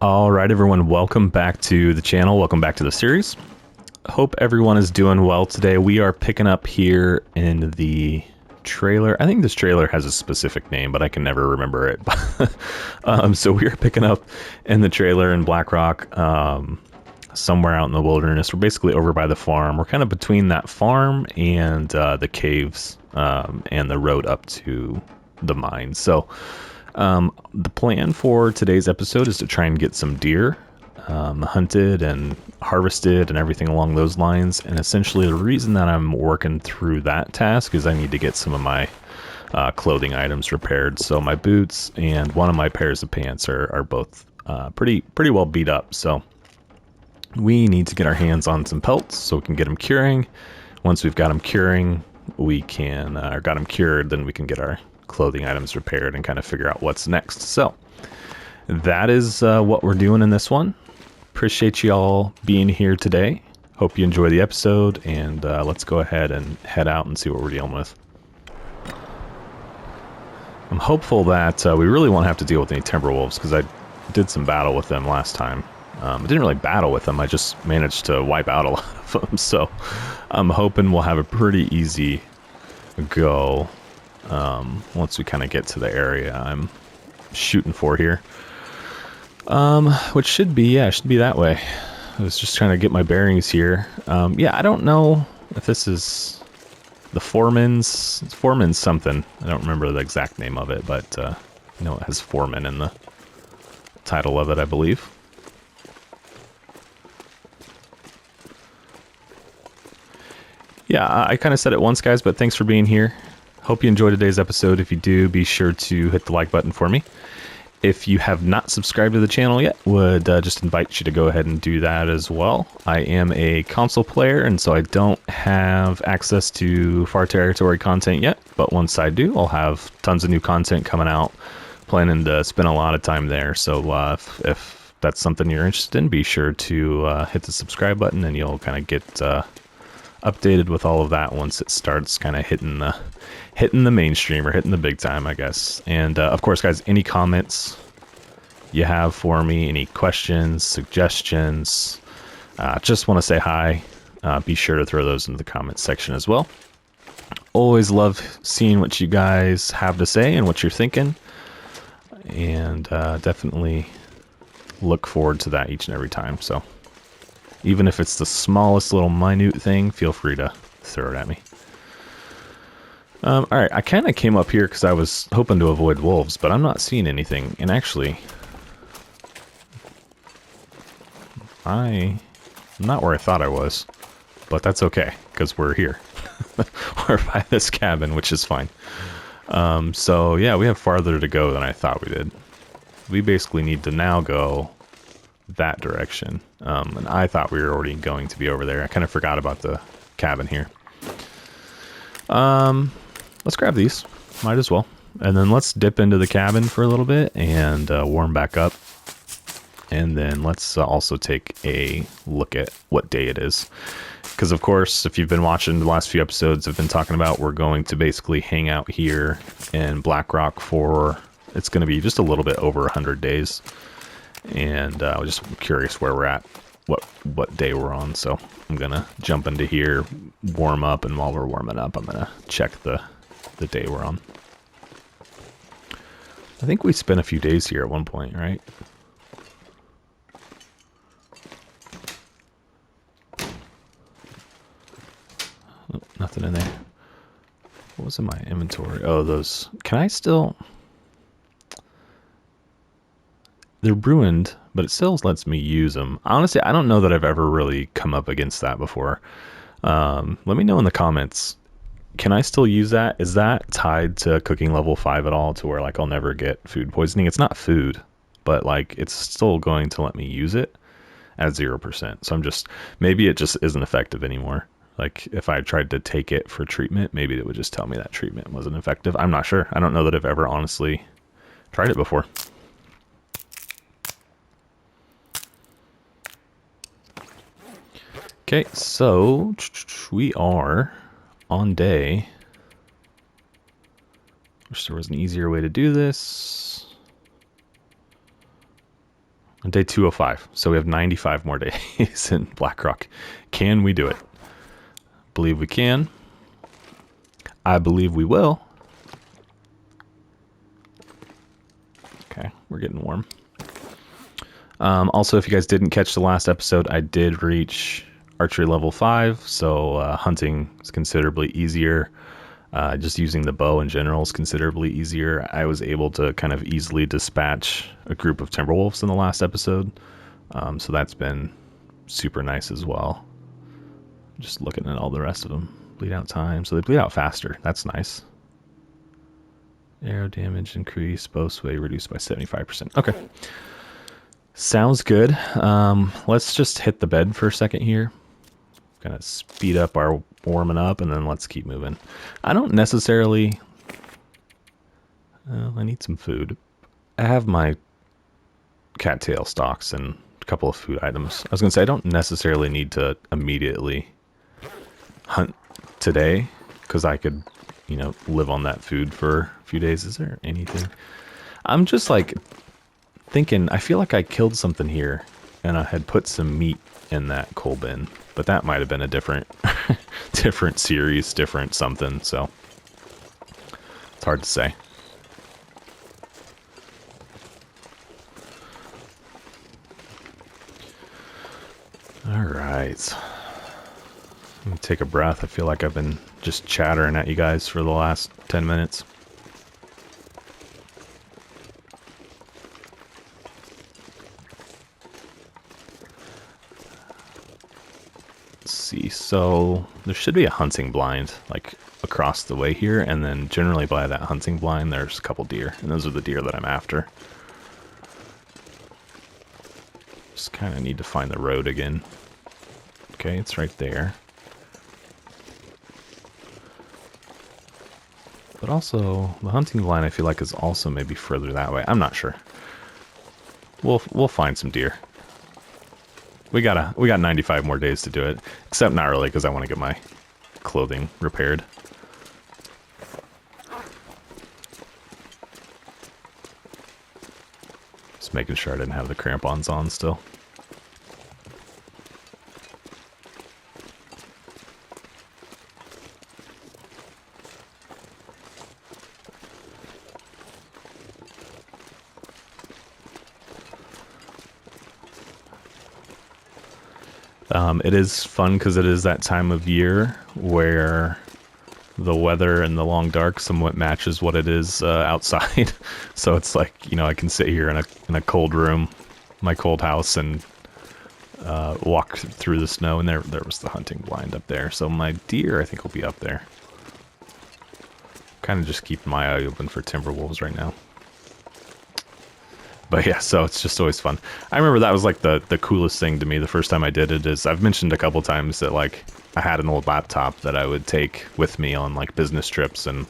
All right, everyone, welcome back to the channel. Welcome back to the series. Hope everyone is doing well today. We are picking up here in the trailer. I think this trailer has a specific name, but I can never remember it. So we are picking up in the trailer in Blackrock, somewhere out in the wilderness. We're basically over by the farm. We're kind of between that farm and the caves and the road up to the mine. So the plan for today's episode is to try and get some deer hunted and harvested and everything along those lines. And essentially the reason that I'm working through that task is I need to get some of my clothing items repaired. So my boots and one of my pairs of pants are both pretty well beat up. So we need to get our hands on some pelts so we can get them curing. Once we've got them curing, we can, or got them cured, then we can get our clothing items repaired and kind of figure out what's next. So that is what we're doing in this one. Appreciate y'all being here today. Hope you enjoy the episode, and let's go ahead and head out and see what we're dealing with. I'm hopeful that we really won't have to deal with any timber wolves, because I did some battle with them last time. I didn't really battle with them, I just managed to wipe out a lot of them, so I'm hoping we'll have a pretty easy go once we kind of get to the area I'm shooting for here. Which should be that way. I was just trying to get my bearings here. Yeah, I don't know if this is the Foreman's. It's Foreman's something. I don't remember the exact name of it, but I know it has Foreman in the title of it, I believe. Yeah, I kind of said it once, guys, but thanks for being here. Hope you enjoyed today's episode. If you do, be sure to hit the like button for me. If you have not subscribed to the channel yet, would just invite you to go ahead and do that as well. I am a console player, and so I don't have access to Far Territory content yet, but once I do, I'll have tons of new content coming out. Planning to spend a lot of time there, so if that's something you're interested in, be sure to hit the subscribe button, and you'll kind of get updated with all of that once it starts kind of hitting the mainstream, or hitting the big time, I guess. And of course, guys, any comments you have for me, any questions, suggestions, just want to say hi, be sure to throw those into the comments section as well. Always love seeing what you guys have to say and what you're thinking, and definitely look forward to that each and every time. So even if it's the smallest little minute thing, feel free to throw it at me. All right, I kind of came up here because I was hoping to avoid wolves, but I'm not seeing anything. And actually, I'm not where I thought I was, but that's okay because we're here. We're by this cabin, which is fine. So yeah, we have farther to go than I thought we did. We basically need to now go that direction. And I thought we were already going to be over there. I kind of forgot about the cabin here. Let's grab these. Might as well. And then let's dip into the cabin for a little bit and warm back up. And then let's also take a look at what day it is. Because, of course, if you've been watching the last few episodes, I've been talking about we're going to basically hang out here in Blackrock for, it's going to be just a little bit over 100 days. And I was just curious where we're at, what day we're on. So I'm going to jump into here, warm up, and while we're warming up, I'm going to check the day we're on. I think we spent a few days here at one point, right? Oh, nothing in there. What was in my inventory? Oh, those. Can I still... They're ruined, but it still lets me use them. Honestly, I don't know that I've ever really come up against that before. Let me know in the comments. Can I still use that? Is that tied to cooking level 5 at all, to where like I'll never get food poisoning? It's not food, but like it's still going to let me use it at 0%. So I'm just, maybe it just isn't effective anymore. Like if I tried to take it for treatment, maybe it would just tell me that treatment wasn't effective. I'm not sure. I don't know that I've ever honestly tried it before. Okay, so we are on day. Wish there was an easier way to do this. Day 205. So we have 95 more days in Blackrock. Can we do it? Believe we can. I believe we will. Okay, we're getting warm. Also, if you guys didn't catch the last episode, I did reach archery level 5, so hunting is considerably easier. Just using the bow in general is considerably easier. I was able to kind of easily dispatch a group of timberwolves in the last episode, so that's been super nice as well. Just looking at all the rest of them. Bleed out time, so they bleed out faster. That's nice. Arrow damage increase, bow sway reduced by 75%. Okay. Sounds good. Let's just hit the bed for a second here. Kind of speed up our warming up, and then let's keep moving. I don't necessarily... I need some food. I have my cattail stalks and a couple of food items. I was going to say, I don't necessarily need to immediately hunt today, because I could, you know, live on that food for a few days. Is there anything? I'm just like thinking, I feel like I killed something here, and I had put some meat in that coal bin, but that might have been a different different series, different something, so it's hard to say. All right, let me take a breath. I feel like I've been just chattering at you guys for the last 10 minutes. See, so there should be a hunting blind like across the way here, and then generally by that hunting blind there's a couple deer, and those are the deer that I'm after. Just kind of need to find the road again. Okay, it's right there. But also the hunting blind I feel like is also maybe further that way. I'm not sure. We'll find some deer. We got 95 more days to do it, except not really, because I want to get my clothing repaired. Just making sure I didn't have the crampons on still. It is fun because it is that time of year where the weather and the long dark somewhat matches what it is outside. So it's like, you know, I can sit here in a cold room, my cold house, and walk through the snow. And there was the hunting blind up there. So my deer, I think, will be up there. Kind of just keeping my eye open for timber wolves right now. But yeah, so it's just always fun. I remember that was like the coolest thing to me the first time I did it. Is I've mentioned a couple times that like I had an old laptop that I would take with me on like business trips, and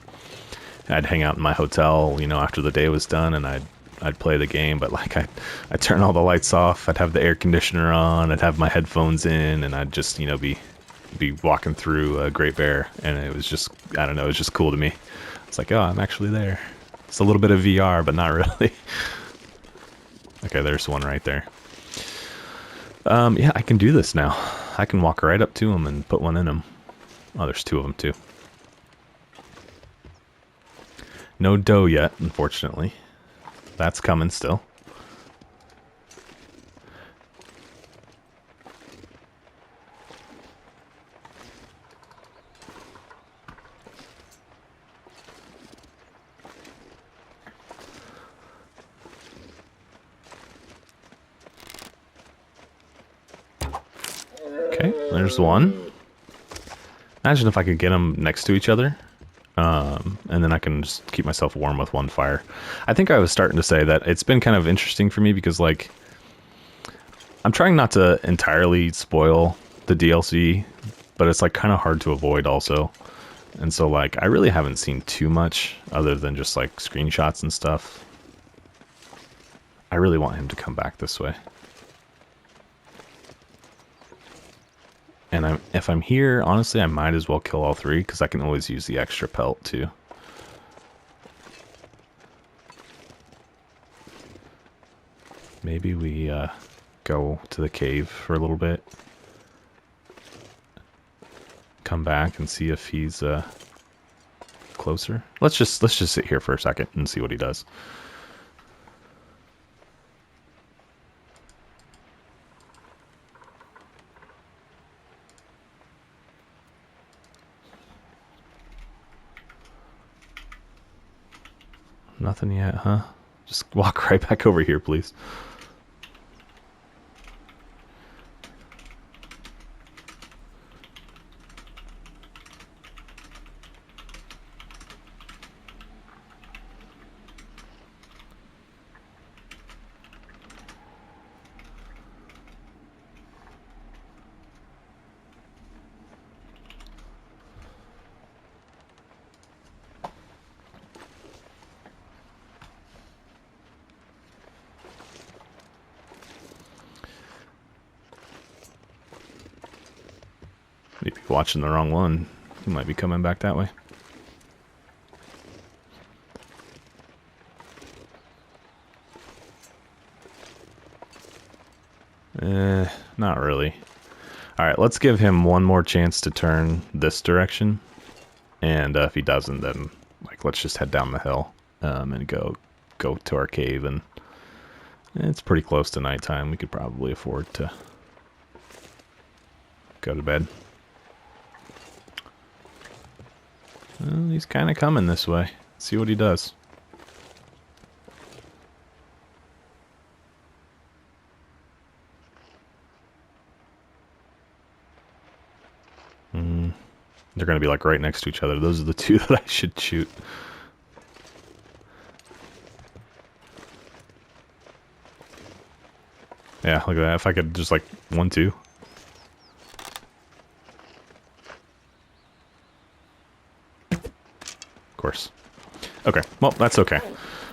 I'd hang out in my hotel, you know, after the day was done, and I'd play the game. But like I'd turn all the lights off, I'd have the air conditioner on, I'd have my headphones in, and I'd just, you know, be walking through a Great Bear, and it was just, I don't know, it was just cool to me. It's like, oh, I'm actually there. It's a little bit of VR, but not really. Okay, there's one right there. Yeah, I can do this now. I can walk right up to them and put one in them. Oh, there's two of them too. No doe yet, unfortunately. That's coming still. Okay, there's one. Imagine if I could get them next to each other. And then I can just keep myself warm with one fire. I think I was starting to say that it's been kind of interesting for me because, like, I'm trying not to entirely spoil the DLC, but it's, like, kind of hard to avoid also. And so, like, I really haven't seen too much other than just, like, screenshots and stuff. I really want him to come back this way. And if I'm here, honestly, I might as well kill all three, because I can always use the extra pelt, too. maybe we go to the cave for a little bit. Come back and see if he's closer. Let's just sit here for a second and see what he does. Nothing yet, huh? Just walk right back over here, please. Maybe watching the wrong one. He might be coming back that way. Not really. Alright, let's give him one more chance to turn this direction. And if he doesn't, then let's just head down the hill and go to our cave. And it's pretty close to nighttime. We could probably afford to go to bed. Well, he's kind of coming this way. Let's see what he does. They're going to be right next to each other. Those are the two that I should shoot. Yeah, look at that. If I could just 1-2. Course. Okay, well, that's okay.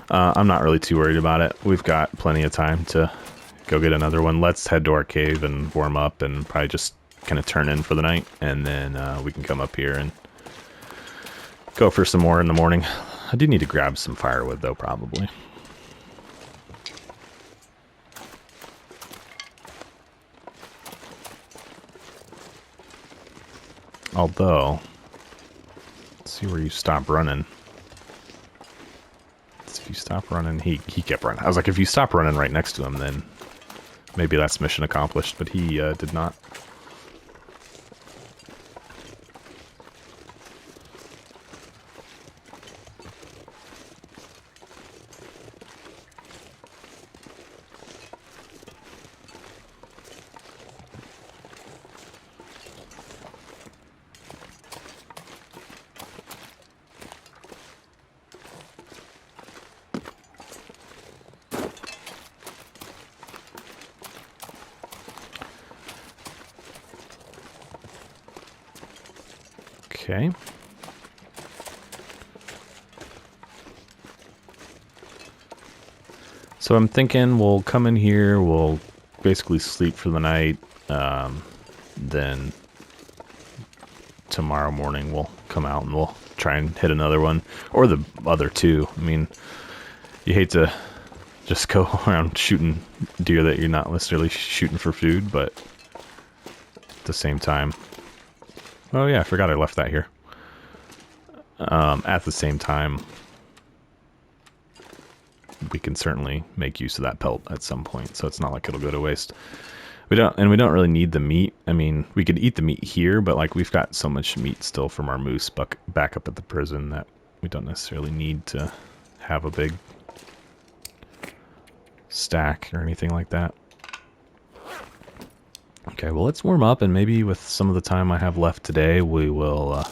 I'm not really too worried about it. We've got plenty of time to go get another one. Let's head to our cave and warm up and probably just kind of turn in for the night, and then we can come up here and go for some more in the morning. I do need to grab some firewood, though, probably. Although, let's see where you stop running. If you stop running, he kept running. I was like, if you stop running right next to him, then maybe that's mission accomplished, but he did not. Okay. So I'm thinking we'll come in here, we'll basically sleep for the night, then tomorrow morning we'll come out and we'll try and hit another one, or the other two. I mean, you hate to just go around shooting deer that you're not necessarily shooting for food, but at the same time... Oh yeah, I forgot I left that here. At the same time, we can certainly make use of that pelt at some point, so it's not like it'll go to waste. We don't really need the meat. I mean, we could eat the meat here, but we've got so much meat still from our moose back up at the prison that we don't necessarily need to have a big stack or anything like that. Okay, well, let's warm up, and maybe with some of the time I have left today, we will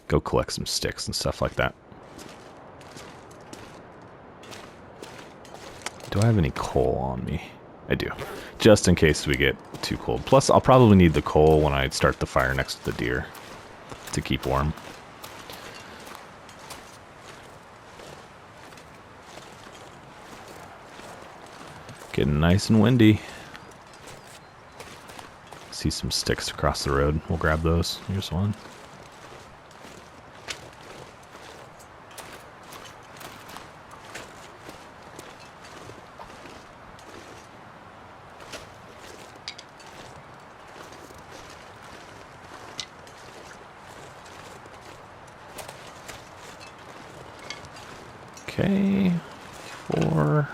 go collect some sticks and stuff like that. Do I have any coal on me? I do. Just in case we get too cold. Plus, I'll probably need the coal when I start the fire next to the deer to keep warm. Getting nice and windy. See some sticks across the road. We'll grab those. Here's one. Okay, 4.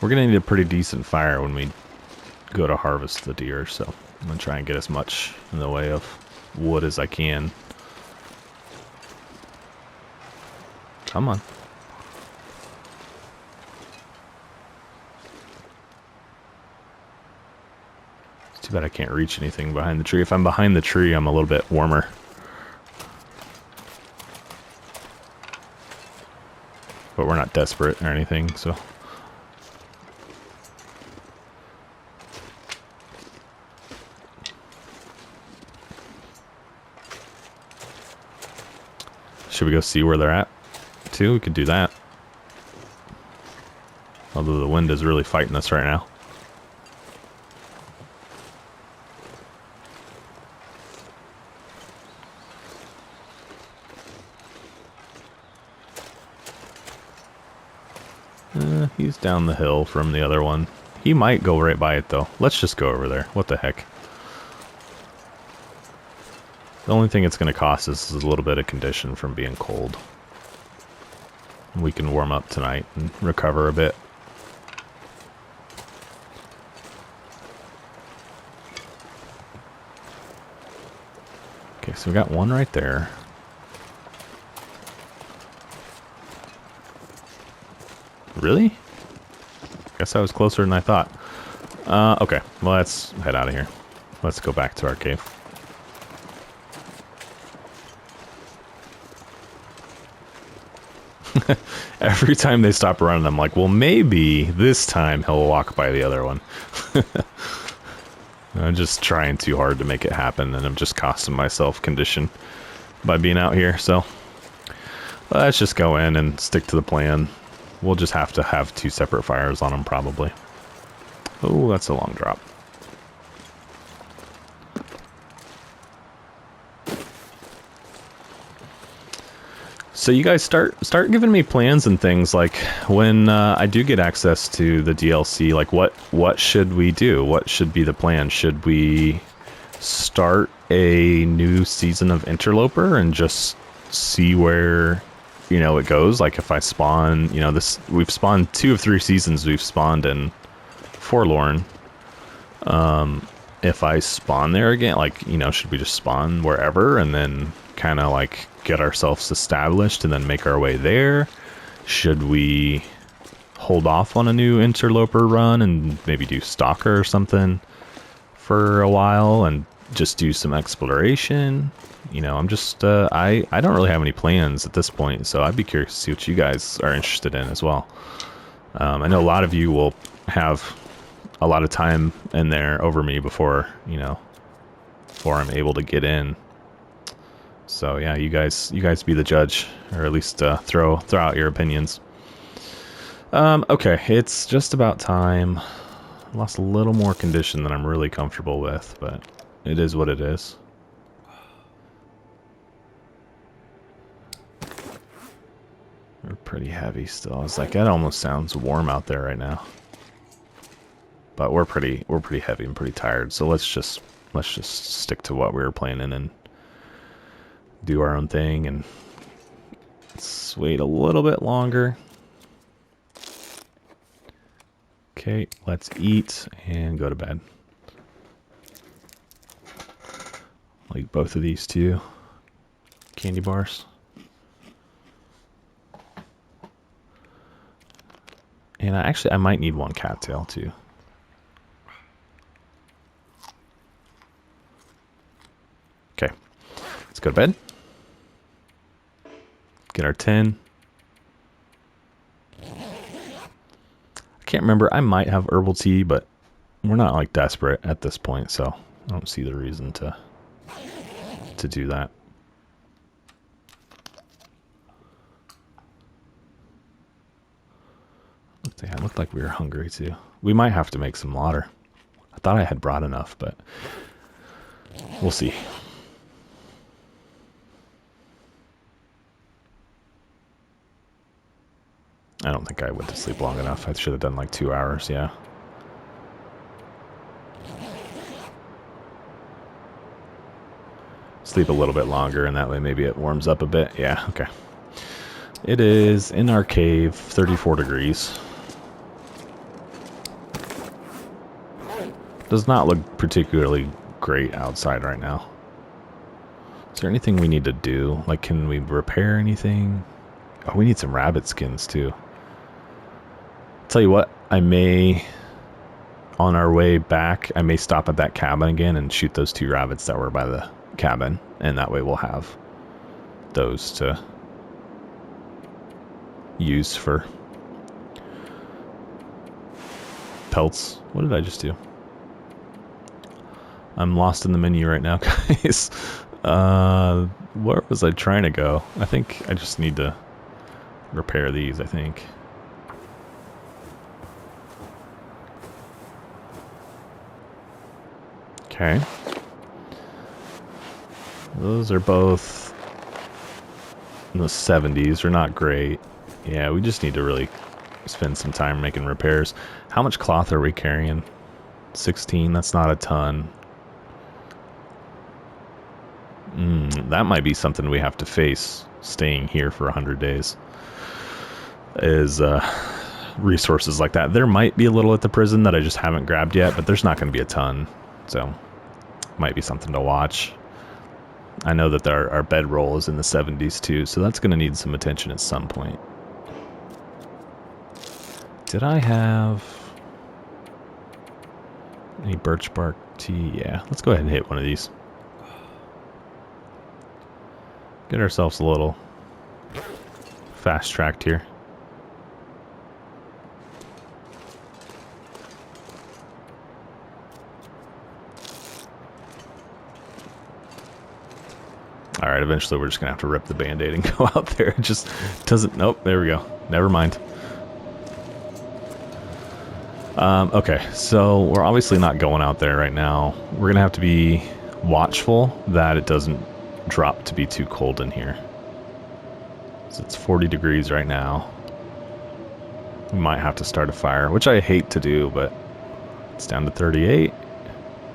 We're gonna need a pretty decent fire when we go to harvest the deer, so I'm gonna try and get as much in the way of wood as I can. Come on. It's too bad I can't reach anything behind the tree. If I'm behind the tree, I'm a little bit warmer. But we're not desperate or anything, so... Should we go see where they're at, too? We could do that. Although the wind is really fighting us right now. He's down the hill from the other one. He might go right by it, though. Let's just go over there. What the heck? The only thing it's going to cost us is a little bit of condition from being cold. We can warm up tonight and recover a bit. Okay, so we got one right there. Really? Guess I was closer than I thought. Okay, well, let's head out of here. Let's go back to our cave. Every time they stop running, I'm like, well, maybe this time he'll walk by the other one. I'm just trying too hard to make it happen, and I'm just costing myself condition by being out here, so let's just go in and stick to the plan. We'll just have to have 2 separate fires on them, probably. Oh, that's a long drop. So you guys start giving me plans and things, like when I do get access to the DLC, like what should we do? What should be the plan? Should we start a new season of Interloper and just see where, you know, it goes? Like if I spawn, you know, we've spawned 2 of 3 seasons we've spawned in Forlorn. If I spawn there again, like, you know, should we just spawn wherever and then kind of like get ourselves established and then make our way there? Should we hold off on a new Interloper run and maybe do Stalker or something for a while and just do some exploration? You know, I'm just, I don't really have any plans at this point, so I'd be curious to see what you guys are interested in as well. I know a lot of you will have a lot of time in there over me before, you know, before I'm able to get in. So yeah, you guys be the judge, or at least throw out your opinions. Okay, it's just about time. Lost a little more condition than I'm really comfortable with, but it is what it is. We're pretty heavy still. I was like, that almost sounds warm out there right now. But we're pretty heavy and pretty tired, so let's just stick to what we were planning and do our own thing, and let's wait a little bit longer. Okay, let's eat and go to bed. I'll eat both of these 2 candy bars. And I might need 1 cattail too. Okay, let's go to bed. Get our 10. I can't remember. I might have herbal tea, but we're not like desperate at this point, so I don't see the reason to do that. It looked like we were hungry too. We might have to make some water. I thought I had brought enough, but we'll see. I don't think I went to sleep long enough. I should have done like 2 hours, yeah. sleep a little bit longer, and that way maybe it warms up a bit. Yeah, okay. It is, in our cave, 34 degrees. Does not look particularly great outside right now. Is there anything we need to do? Like, can we repair anything? Oh, we need some rabbit skins, too. Tell you what, I may, on our way back, I may stop at that cabin again and shoot those 2 rabbits that were by the cabin. And that way we'll have those to use for pelts. What did I just do? I'm lost in the menu right now, guys. Where was I trying to go? I think I just need to repair these, I think. Okay. Those are both in the 70s. They're not great. Yeah, we just need to really spend some time making repairs. How much cloth are we carrying? 16, that's not a ton. That might be something we have to face, staying here for 100 days. Is resources like that. There might be a little at the prison that I just haven't grabbed yet, but there's not going to be a ton. So, might be something to watch. I know that our bedroll is in the 70s too, so that's going to need some attention at some point. Did I have any birch bark tea? Yeah, let's go ahead and hit one of these. Get ourselves a little fast-tracked here. Alright, eventually we're just going to have to rip the Band-Aid and go out there. It just doesn't... Nope, there we go. Never mind. Okay, so we're obviously not going out there right now. We're going to have to be watchful that it doesn't drop to be too cold in here. So it's 40 degrees right now. We might have to start a fire, which I hate to do, but it's down to 38,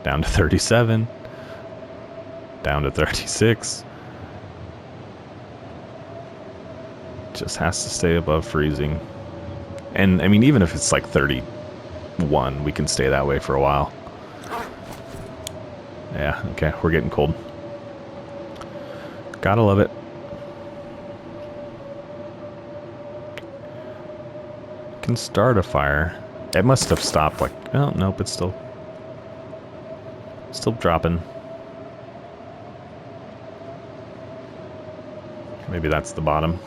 down to 37, down to 36. Just has to stay above freezing. And I mean, even if it's like 31, we can stay that way for a while. Yeah, okay, we're getting cold. Gotta love it. Can start a fire. It must have stopped like... Oh, nope, it's still dropping. Maybe that's the bottom.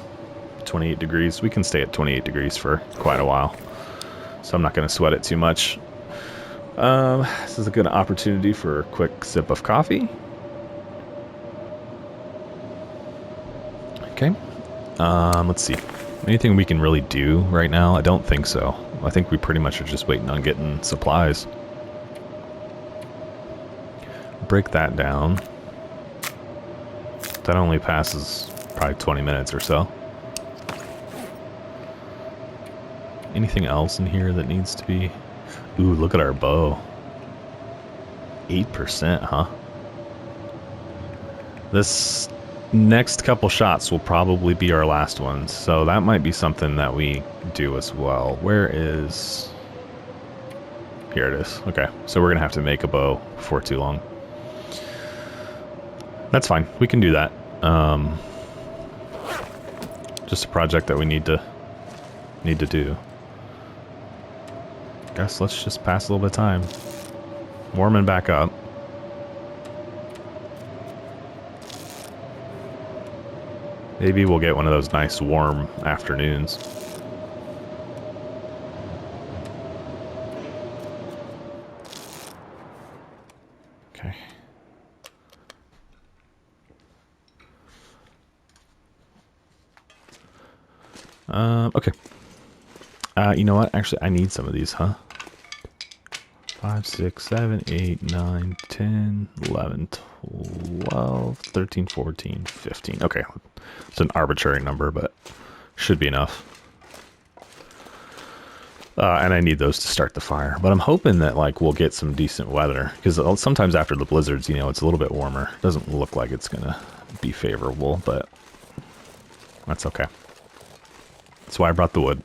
28 degrees. We can stay at 28 degrees for quite a while. So I'm not going to sweat it too much. This is a good opportunity for a quick sip of coffee. Okay. Let's see. Anything we can really do right now? I don't think so. I think we pretty much are just waiting on getting supplies. Break that down. That only passes probably 20 minutes or so. Anything else in here that needs to be... Ooh, look at our bow. 8%, huh? This next couple shots will probably be our last ones, so that might be something that we do as well. Where is... Here it is. Okay, so we're gonna have to make a bow before too long. That's fine. We can do that. Just a project that we need to do. Guess let's just pass a little bit of time. Warming back up. Maybe we'll get one of those nice warm afternoons. Okay. Okay. You know what? Actually, I need some of these, huh? 5, 6, 7, 8, 9, 10, 11, 12, 13, 14, 15. Okay. It's an arbitrary number, but should be enough. And I need those to start the fire. But I'm hoping that like we'll get some decent weather, because sometimes after the blizzards, you know, it's a little bit warmer. Doesn't look like it's gonna be favorable, but that's okay. That's why I brought the wood.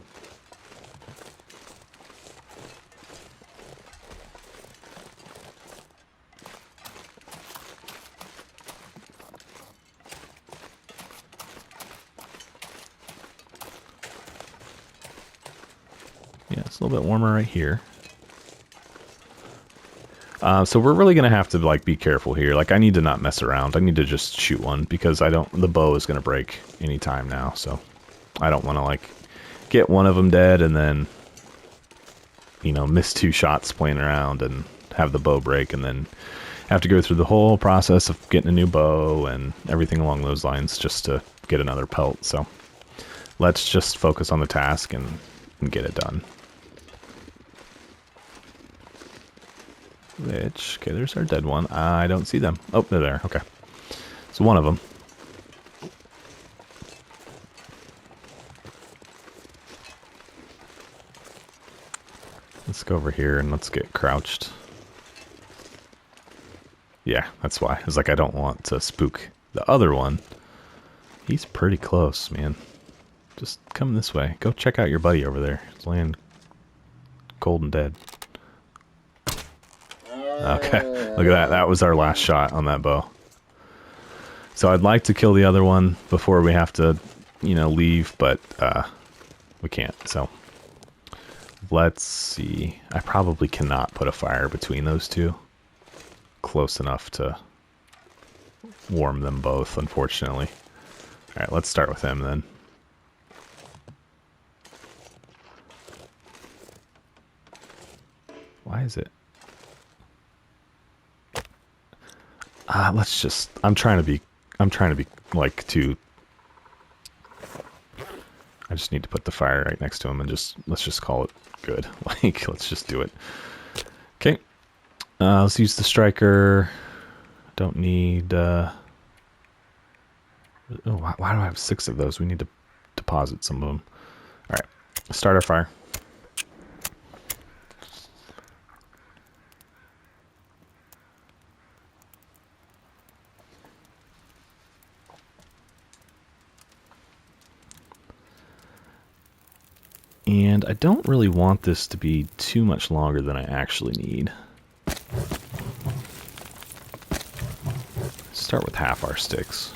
Yeah, it's a little bit warmer right here. So we're really going to have to like be careful here. Like I need to not mess around. I need to just shoot one because the bow is going to break anytime now. So I don't want to like get one of them dead and then, you know, miss 2 shots playing around and have the bow break and then have to go through the whole process of getting a new bow and everything along those lines just to get another pelt. So let's just focus on the task and get it done. Which, okay, there's our dead one. I don't see them. Oh, they're there. Okay. So one of them. Let's go over here and let's get crouched. Yeah, that's why. It's like I don't want to spook the other one. He's pretty close, man. Just come this way. Go check out your buddy over there. He's laying cold and dead. Okay, look at that. That was our last shot on that bow. So I'd like to kill the other one before we have to, you know, leave, but we can't. So let's see. I probably cannot put a fire between those two. Close enough to warm them both, unfortunately. All right, let's start with him then. Why is it? Let's just, I'm trying to be like I just need to put the fire right next to him and let's just call it good. Like, let's just do it. Okay. Let's use the striker. Don't need, why do I have 6 of those? We need to deposit some of them. All right, start our fire. And I don't really want this to be too much longer than I actually need. Start with half our sticks.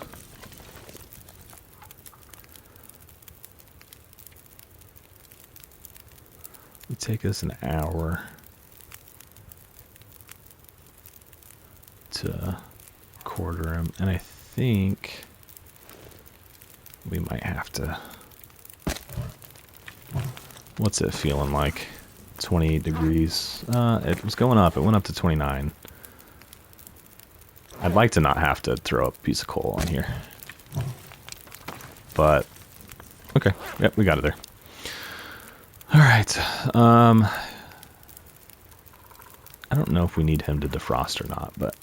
It'll take us an hour to quarter him, and I think we might have to... What's it feeling like? 28 degrees. It was going up. It went up to 29. I'd like to not have to throw a piece of coal on here. But, okay. Yep, we got it there. Alright. I don't know if we need him to defrost or not, but...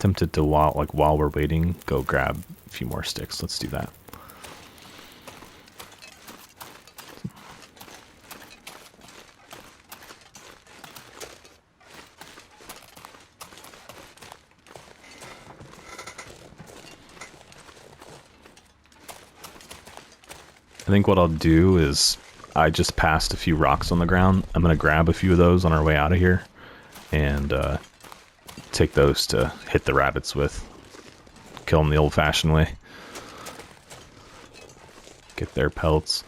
Tempted to, while we're waiting, go grab a few more sticks. Let's do that. I think what I'll do is, I just passed a few rocks on the ground. I'm going to grab a few of those on our way out of here and take those to hit the rabbits with. Kill them the old-fashioned way. Get their pelts.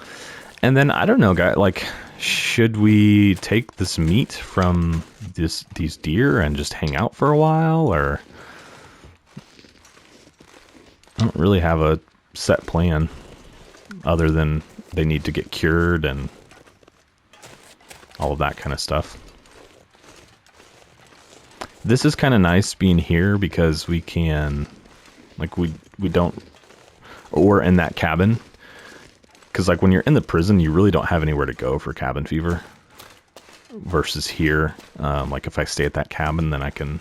And then, I don't know, guys, like, should we take this meat from these deer and just hang out for a while, or... I don't really have a set plan. Other than they need to get cured and all of that kind of stuff. This is kind of nice being here because we can, like, we don't, or in that cabin. Because, like, when you're in the prison, you really don't have anywhere to go for cabin fever. Versus here, like, if I stay at that cabin, then I can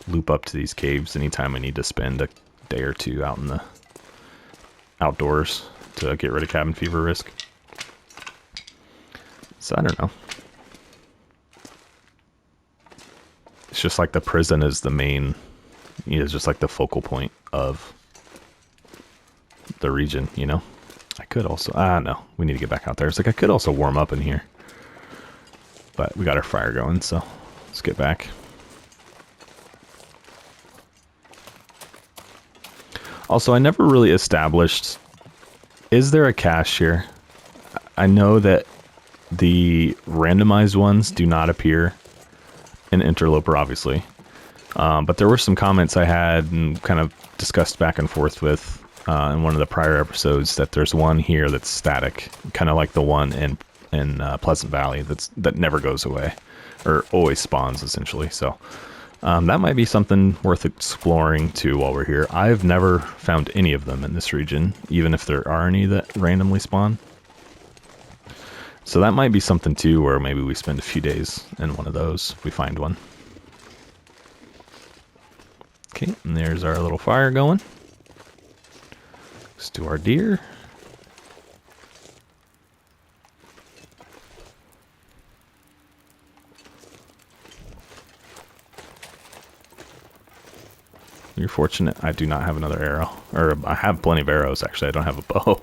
loop up to these caves anytime I need to spend a day or two out in the outdoors to get rid of cabin fever risk. So I don't know. It's just like the prison is the main, it's just like the focal point of the region, you know? I could also, no, we need to get back out there. It's like I could also warm up in here. But we got our fire going, so let's get back. Also, I never really established, is there a cache here? I know that the randomized ones do not appear in Interloper, obviously. But there were some comments I had and kind of discussed back and forth with in one of the prior episodes that there's one here that's static, kind of like the one in Pleasant Valley that never goes away, or always spawns, essentially. So that might be something worth exploring, too, while we're here. I've never found any of them in this region, even if there are any that randomly spawn. So that might be something too, where maybe we spend a few days in one of those if we find one. Okay, and there's our little fire going. Let's do our deer. You're fortunate I do not have another arrow. Or I have plenty of arrows, actually. I don't have a bow.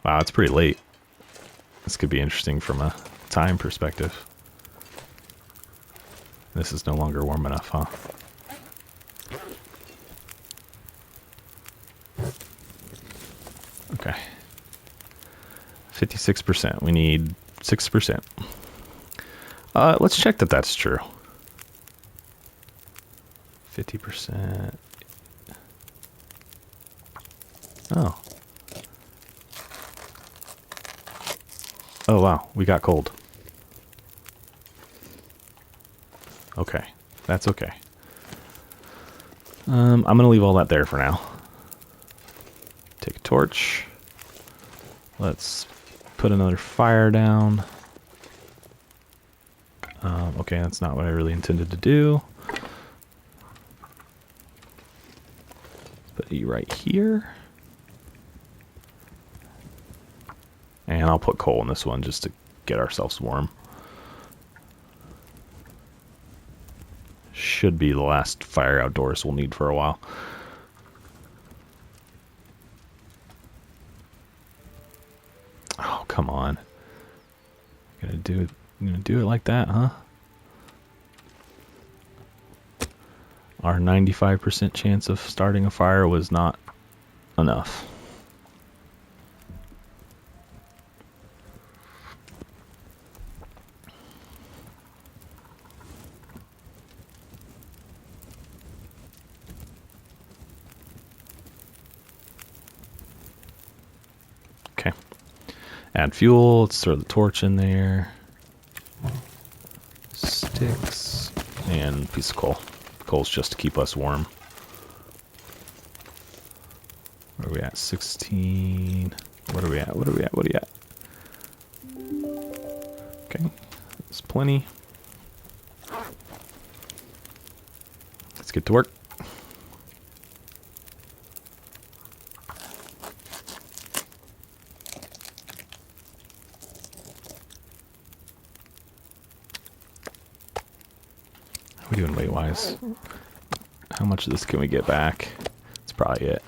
Wow, it's pretty late. This could be interesting from a time perspective. This is no longer warm enough, huh? Okay. 56%. We need 6%. Let's check that that's true. 50%. Oh. Oh, wow. We got cold. Okay. That's okay. I'm going to leave all that there for now. Take a torch. Let's put another fire down. Okay, that's not what I really intended to do. Put you right here. And I'll put coal in this one just to get ourselves warm. Should be the last fire outdoors we'll need for a while. Oh, come on. You're gonna do it like that, huh? Our 95% chance of starting a fire was not enough. Okay. Add fuel. Let's throw the torch in there. Sticks. And a piece of coal. Coal's just to keep us warm. Where are we at? 16. What are we at? What are we at? What are you at? Okay. That's plenty. Let's get to work. How are we doing weight-wise? How much of this can we get back? That's probably it.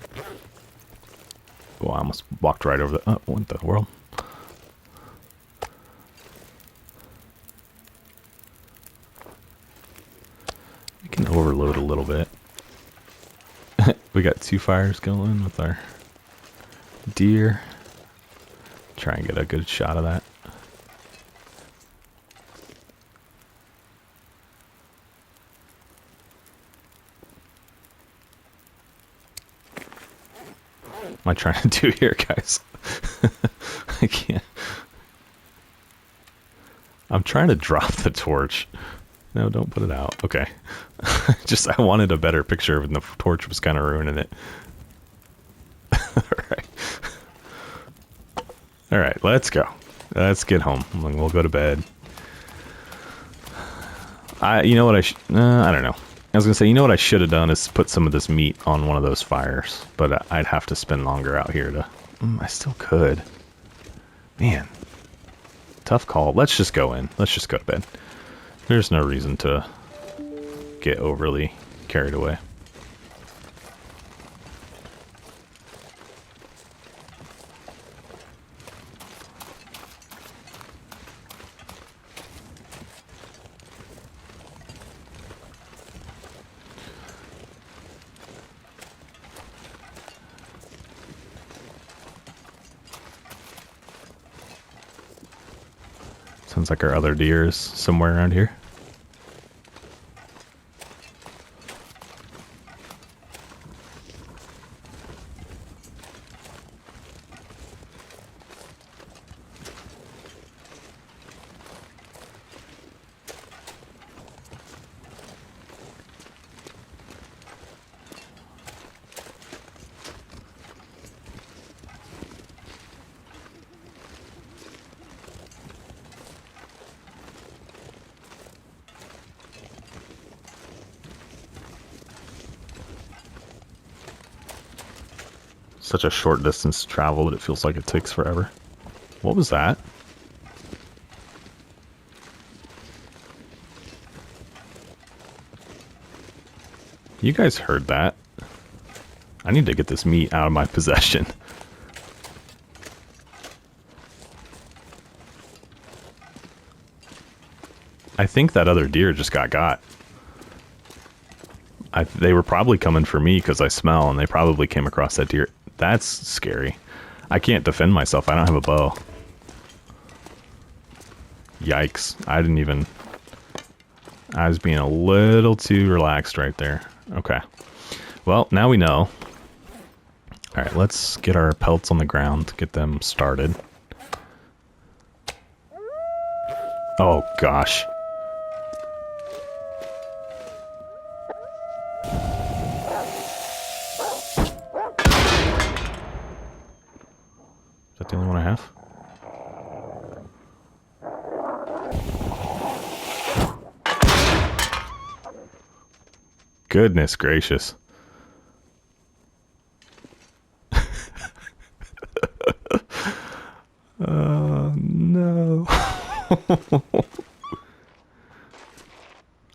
Oh, I almost walked right over the... Oh, what the world? We can overload a little bit. We got 2 fires going with our deer. Try and get a good shot of that. Am I trying to do here, guys? I can't. I'm trying to drop the torch. No, don't put it out. Okay. Just, I wanted a better picture and the torch was kind of ruining it. Alright. Alright, let's go. Let's get home. We'll go to bed. You know what I don't know. I was going to say, you know what I should have done is put some of this meat on one of those fires. But I'd have to spend longer out here to... I still could. Man, tough call. Let's just go in. Let's just go to bed. There's no reason to get overly carried away. Sounds like our other deer is somewhere around here. Such a short distance to travel that it feels like it takes forever. What was that? You guys heard that. I need to get this meat out of my possession. I think that other deer just got. They were probably coming for me because I smell, and they probably came across that deer. That's scary. I can't defend myself. I don't have a bow. Yikes. I was being a little too relaxed right there. Okay. Well, now we know. Alright, let's get our pelts on the ground, get them started. Oh, gosh. Is that the only one I have? Goodness gracious. No.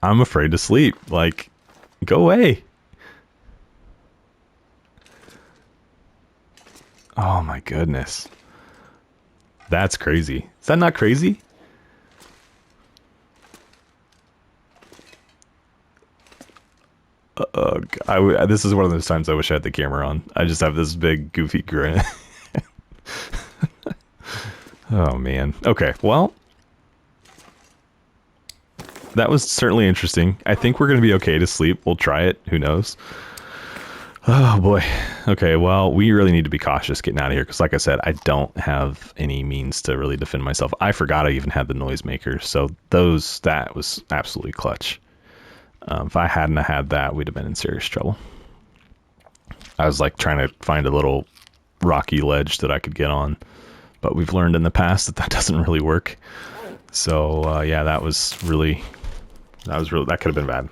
I'm afraid to sleep. Like, go away. Oh my goodness. That's crazy. Is that not crazy? This is one of those times I wish I had the camera on. I just have this big goofy grin. Oh man. Okay, well, that was certainly interesting. I think we're going to be okay to sleep. We'll try it. Who knows? Oh boy. Okay, well, we really need to be cautious getting out of here because, like I said, I don't have any means to really defend myself. I forgot I even had the noisemakers, so that was absolutely clutch. If I hadn't had that, we'd have been in serious trouble. I was like trying to find a little rocky ledge that I could get on, but we've learned in the past that doesn't really work. So yeah, that could have been bad.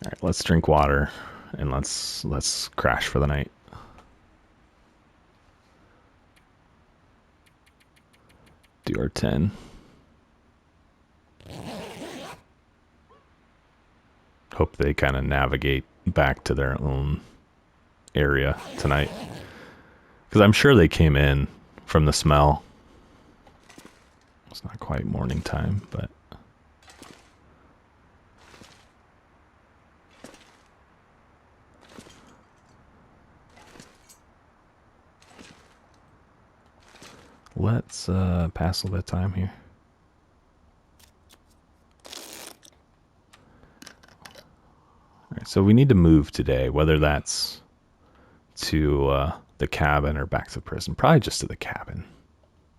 All right, let's drink water and let's crash for the night. Do our 10. Hope they kind of navigate back to their own area tonight. Because I'm sure they came in from the smell. It's not quite morning time, but... Let's pass a little bit of time here. Alright, so we need to move today, whether that's to the cabin or back to the prison. Probably just to the cabin.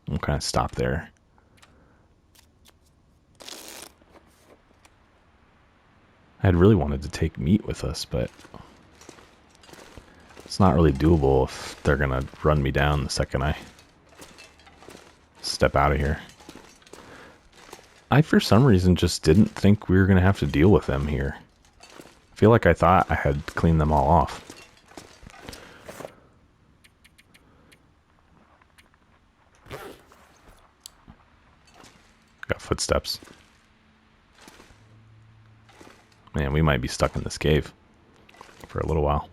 We'll kind of stop there. I had really wanted to take meat with us, but it's not really doable if they're going to run me down the second I step out of here. I, for some reason, just didn't think we were going to have to deal with them here. I feel like I thought I had cleaned them all off. footsteps. Man, we might be stuck in this cave for a little while.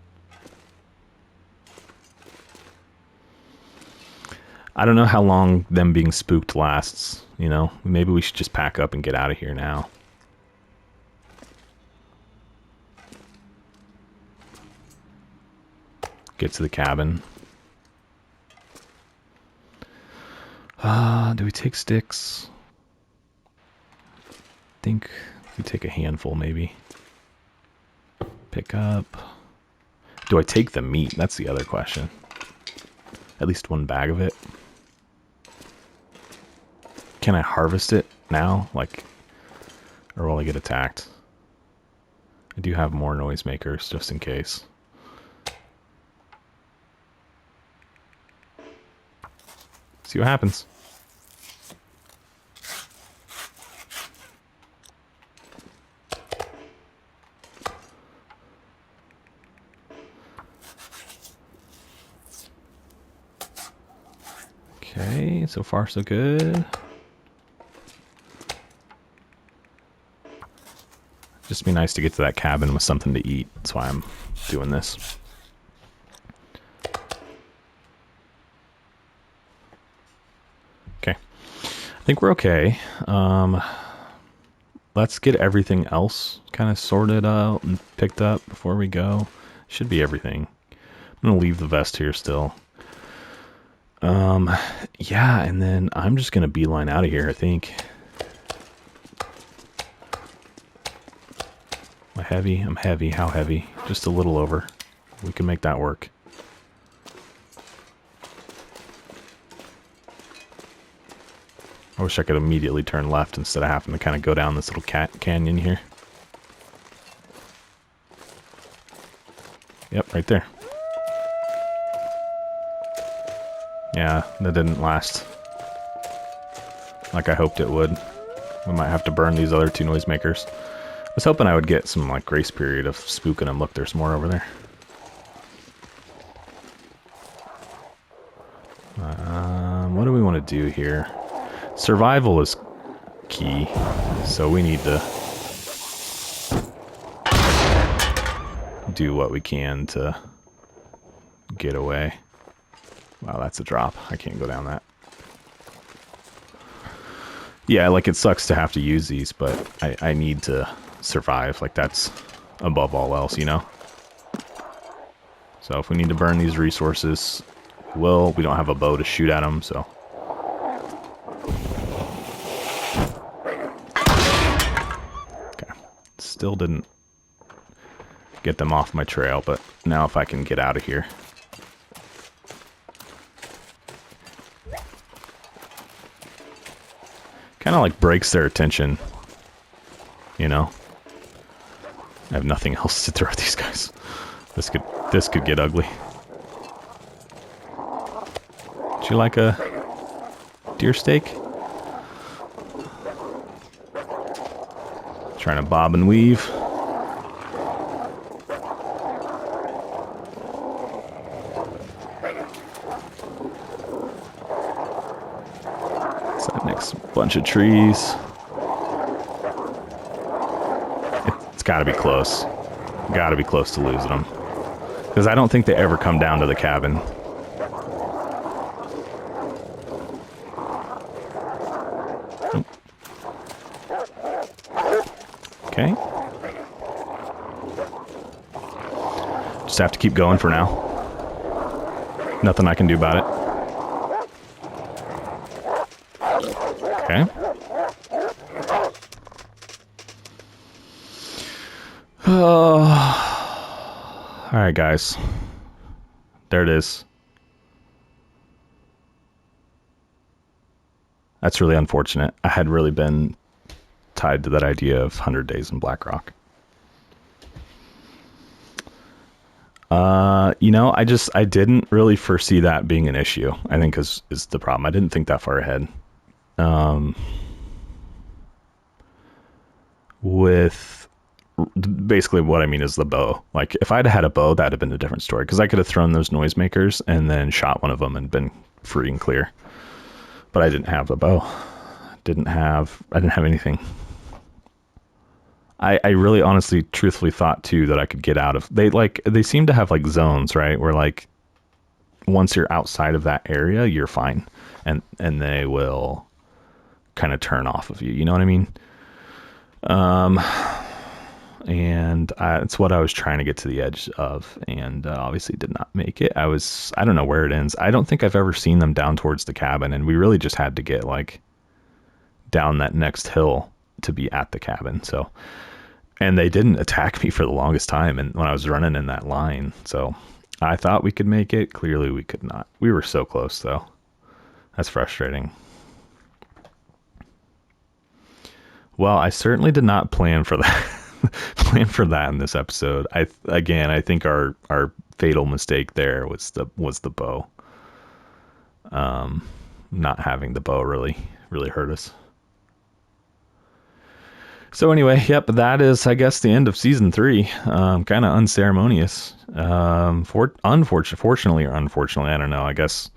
I don't know how long them being spooked lasts, you know? Maybe we should just pack up and get out of here now. Get to the cabin. Do we take sticks? I think we take a handful, maybe. Pick up. Do I take the meat? That's the other question. At least one bag of it. Can I harvest it now? Like, or will I get attacked? I do have more noisemakers, just in case. See what happens. Okay, so far so good. Just be nice to get to that cabin with something to eat. That's why I'm doing this. Okay. I think we're okay. Let's get everything else kind of sorted out and picked up before we go. Should be everything. I'm going to leave the vest here still. Yeah, and then I'm just going to beeline out of here, I think. Am I heavy? I'm heavy. How heavy? Just a little over. We can make that work. I wish I could immediately turn left instead of having to kind of go down this little canyon here. Yep, right there. Yeah, that didn't last like I hoped it would. We might have to burn these other two noisemakers. I was hoping I would get some like grace period of spooking them. Look, there's more over there. What do we want to do here? Survival is key, so we need to do what we can to get away. Wow, that's a drop. I can't go down that. Yeah, like it sucks to have to use these, but I need to survive. Like that's above all else, you know? So if we need to burn these resources, we will. We don't have a bow to shoot at them, so... Okay. Still didn't get them off my trail, but now if I can get out of here... Kind of like breaks their attention, you know. I have nothing else to throw at these guys. This could get ugly. Would you like a deer steak? Trying to bob and weave. Bunch of trees. It's got to be close. Got to be close to losing them. Because I don't think they ever come down to the cabin. Okay. Just have to keep going for now. Nothing I can do about it. Okay. All right, guys. There it is. That's really unfortunate. I had really been tied to that idea of 100 days in Blackrock. You know, I didn't really foresee that being an issue. I think is the problem. I didn't think that far ahead. With basically what I mean is the bow. Like if I'd had a bow, that'd have been a different story, because I could have thrown those noisemakers and then shot one of them and been free and clear. But I didn't have the bow. didn't have anything. I really honestly truthfully thought too that I could get out of, they seem to have like zones, right, where like once you're outside of that area you're fine, and they will kind of turn off of you, you know what I mean? And it's what I was trying to get to the edge of, and obviously did not make it. I don't know where it ends. I don't think I've ever seen them down towards the cabin, and we really just had to get like down that next hill to be at the cabin. So, and they didn't attack me for the longest time, and when I was running in that line, so I thought we could make it. Clearly we could not. We were so close though. That's frustrating. Well, I certainly did not plan for that. In this episode. I think our fatal mistake there was the bow. Not having the bow really hurt us. So anyway, yep, that is, I guess, the end of season 3. Kind of unceremonious. Fortunately or unfortunately, I don't know. I guess,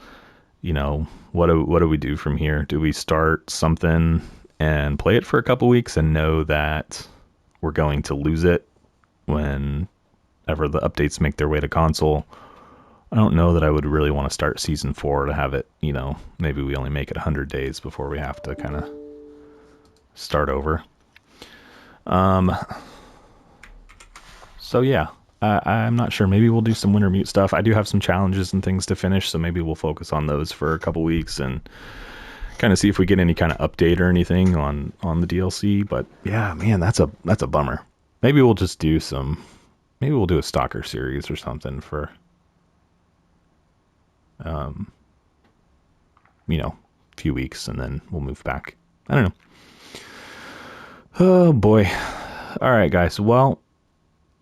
what do we do from here? Do we start something and play it for a couple weeks and know that we're going to lose it whenever the updates make their way to console? I don't know that I would really want to start season 4 to have it, maybe we only make it 100 days before we have to kind of start over. So yeah, I'm not sure. Maybe we'll do some Winter Mute stuff. I do have some challenges and things to finish, so maybe we'll focus on those for a couple weeks and kind of see if we get any kind of update or anything on the DLC. But yeah, man, that's a bummer. Maybe we'll just do a Stalker series or something for a few weeks, and then we'll move back. I don't know. Oh boy. All right, guys. Well,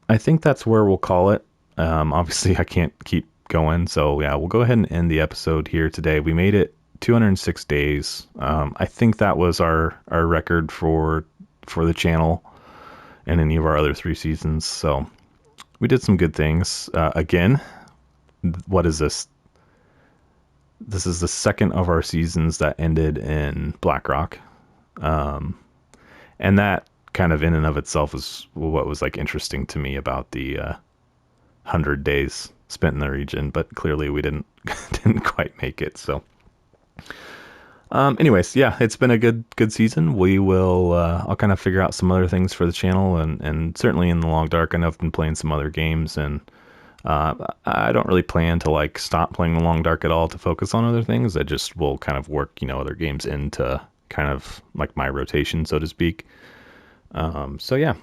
I think that's where we'll call it. Obviously I can't keep going, so yeah, we'll go ahead and end the episode here today. We made it 206 days. I think that was our record for the channel and any of our other 3 seasons. So we did some good things. Again, what is this? This is the second of our seasons that ended in Blackrock. And that kind of in and of itself was what was like interesting to me about the 100 days spent in the region, but clearly we didn't quite make it. So anyways, yeah, it's been a good season. We will I'll kind of figure out some other things for the channel, and certainly in the Long Dark I know I've been playing some other games, and I don't really plan to like stop playing the Long Dark at all to focus on other things. I just will kind of work other games into kind of like my rotation, so to speak. So yeah,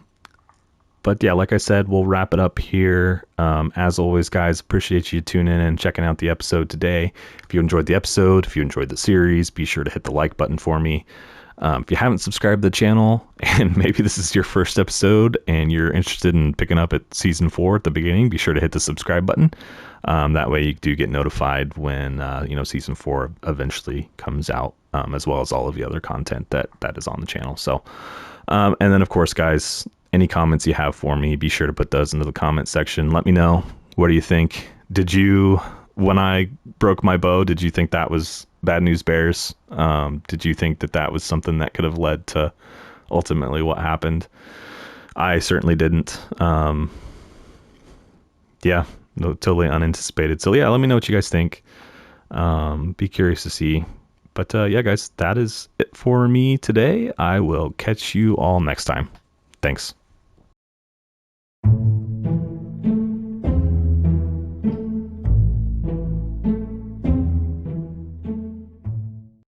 but yeah, like I said, we'll wrap it up here. As always, guys, appreciate you tuning in and checking out the episode today. If you enjoyed the episode, if you enjoyed the series, be sure to hit the like button for me. If you haven't subscribed to the channel, and maybe this is your first episode and you're interested in picking up at season 4 at the beginning, be sure to hit the subscribe button. That way you do get notified when season 4 eventually comes out, as well as all of the other content that is on the channel. So and then of course, guys, any comments you have for me, be sure to put those into the comment section. Let me know, what do you think? When I broke my bow, did you think that was bad news bears? Did you think that was something that could have led to ultimately what happened? I certainly didn't. Yeah, no, totally unanticipated. So yeah, let me know what you guys think. Be curious to see. But yeah, guys, that is it for me today. I will catch you all next time. Thanks.